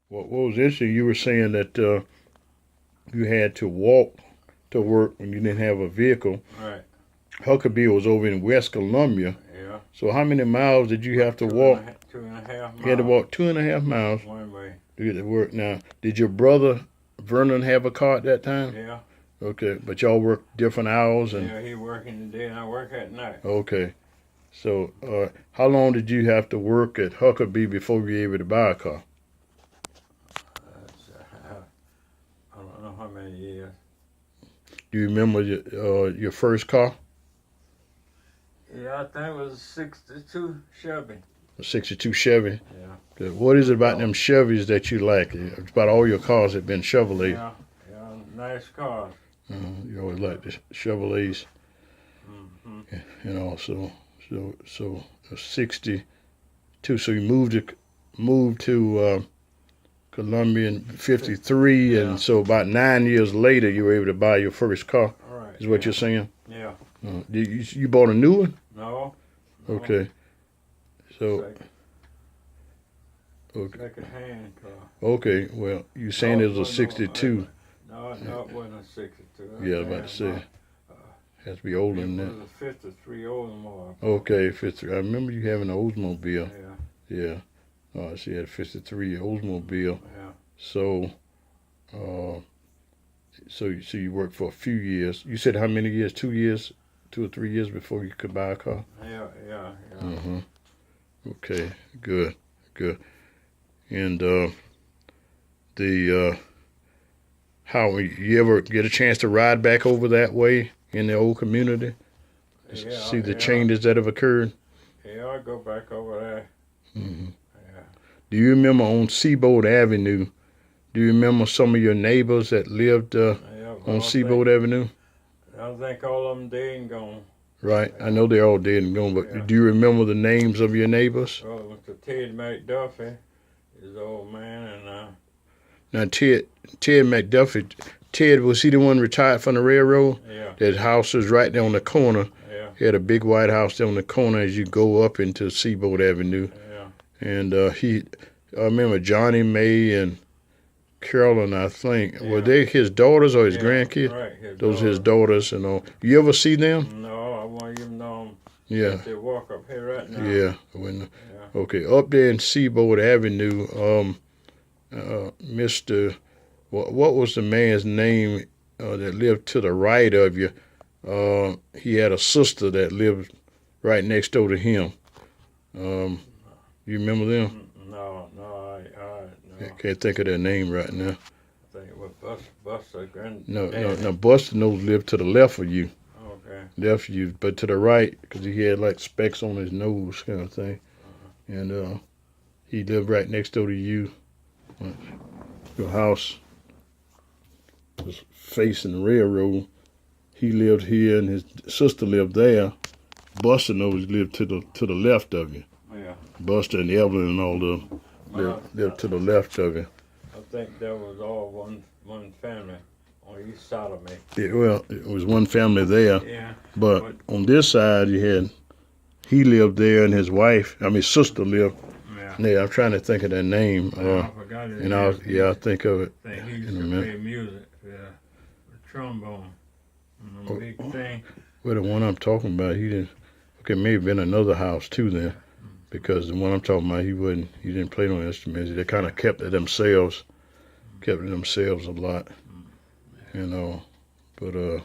What was interesting, you were saying that you had to walk to work when you didn't have a vehicle. Right. Huckabee was over in West Columbia. Yeah. So how many miles did you have to walk? 2.5 miles. You had to walk 2.5 miles one way. to get to work. Now, did your brother Vernon have a car at that time? Yeah. Okay, but y'all worked different hours and. Yeah, he work in the day and I work at night. Okay, so how long did you have to work at Huckabee before you were able to buy a car? I don't know how many years. Do you remember your first car? Yeah, I think it was a '62 Chevy. A '62 Chevy. Yeah. Good. What is it about them Chevys that you like? About all your cars have been Chevrolet. Yeah. Yeah. Nice cars. You always like the Chevrolets. Mm-hmm. You know, so 62. So you moved to Columbia in '53, Yeah. and so about 9 years later, you were able to buy your first car. All right. Is what you're saying? Yeah. You bought a new one? No. Okay. So Second hand car. okay. Well, you saying it was a '62? No, it wasn't a '62. Yeah, I was about to say. Has to be older than that. It was a '53 Oldsmobile. Okay, 53. I remember you having an Oldsmobile. Yeah. Yeah. So you had a '53 Oldsmobile. Yeah. So, so you worked for a few years. You said how many years? 2 years, 2 or 3 years before you could buy a car. Yeah. Mm-hmm. Okay. Good. And the how you ever get a chance to ride back over that way in the old community? Yeah. See the changes that have occurred. Yeah, I go back over there. Mm-hmm. Yeah. Do you remember on Seaboard Avenue? Do you remember some of your neighbors that lived on Seaboard Avenue? I think all of them dead and gone. Right. I know they're all dead and gone, but do you remember the names of your neighbors? Well, Mr. Ted McDuffie, his old man, and Now, Ted McDuffie, Ted, was he the one retired from the railroad? yeah. That house is right there on the corner. Yeah. He had a big white house there on the corner as you go up into Seaboard Avenue. Yeah. And I remember Johnny May and Carolyn, I think. Yeah. Were they his daughters or his grandkids? Right. Those his daughters and all. You ever see them? No, I want you to know them. Yeah. They walk up here right now. Yeah. Yeah. Okay. Up there in Seaboard Avenue, Mr. What was the man's name that lived to the right of you? He had a sister that lived right next door to him. You remember them? No, I can't think of their name right now. I think it was Buster No. Buster Nose lived to the left of you. Okay. Left of you, but to the right, because he had like specks on his nose kind of thing. And he lived right next door to you. Your house was facing the railroad. He lived here, and his sister lived there. Buster Nose lived to the left of you. Yeah. Buster and Evelyn and all them lived to the left of you. I think that was all one family on each side of me. Yeah, well, it was one family there, Yeah. but on this side he lived there, and his sister lived. Yeah, I'm trying to think of their name. I forgot it. And I'll think of it. I think he used in a to minute. play music. Yeah. The trombone. And the big thing. Well, the one I'm talking about, he didn't. Okay, maybe been another house too then, because the one I'm talking about, he didn't play no instruments. They kind of kept it themselves a lot, you know. But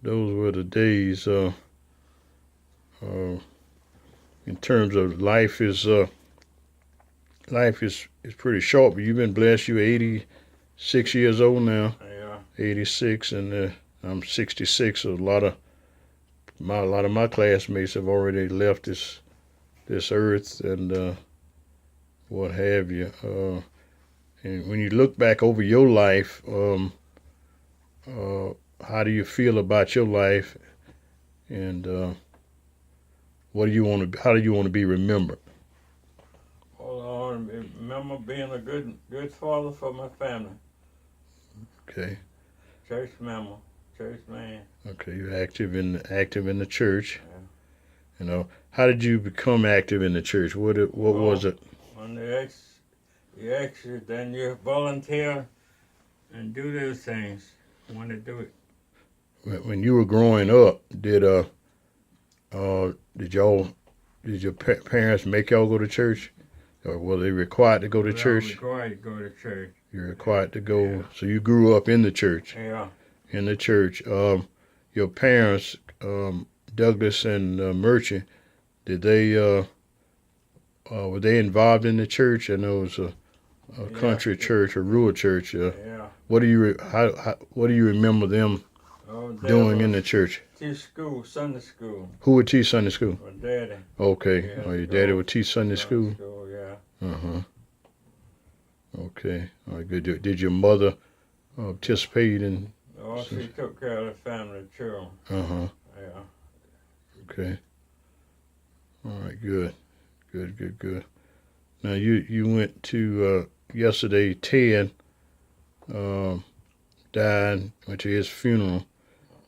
those were the days. In terms of life is pretty short, but you've been blessed. You're 86 years old now. Yeah. 86, and I'm 66. So a lot of my classmates have already left this earth and what have you. And when you look back over your life, how do you feel about your life, and how do you want to be remembered? Well, I want to remember being a good father for my family. Okay. Church member, church man. Okay, you're active in the church. Yeah. You know, how did you become active in the church? What was it? When the You actually, then you volunteer and do those things. Want to do it. When you were growing up, did your parents make y'all go to church, or were they required to go to Well, church? required to go to church. You're required to go. Yeah. So you grew up in the church. Yeah. In the church. Your parents, Douglas and Merchant, did they were they involved in the church? I know it was a country church, a rural church. Yeah. What do you what do you remember them Oh, doing in the church? teach school, Sunday school. Who would teach Sunday school? My daddy. Okay. Yeah, Oh, your daddy would teach Sunday school? Yeah. Uh-huh. Okay. All right, good. Did your mother participate in? Oh, she took care of the family children. Uh-huh. Yeah. Okay. All right, good. Good. Now you went to yesterday. Ted died. Went to his funeral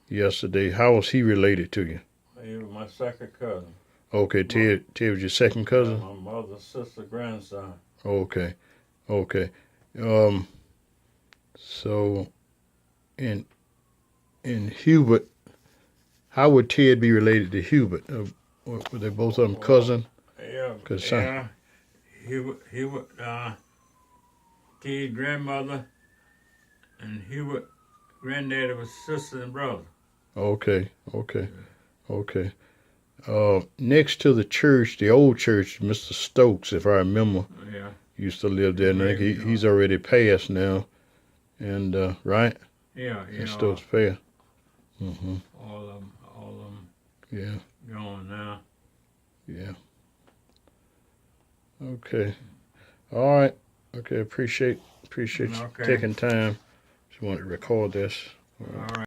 yesterday. How was he related to you? He was my second cousin. Okay, Ted was your second cousin. My mother's sister grandson. Okay. So in Hubert, how would Ted be related to Hubert? Were they both of them cousin? Yeah. 'Cause yeah. He would Ted's grandmother and Hubert granddaddy was sister and brother. Okay. Next to the church, the old church, Mr. Stokes, if I remember, Yeah. used to live there. And I think he's already passed now, and right? Yeah. And Stokes passed. All of them. Yeah. Gone now. Yeah. Okay. All right. Okay. Appreciate you taking time. Just wanted to record this. All right.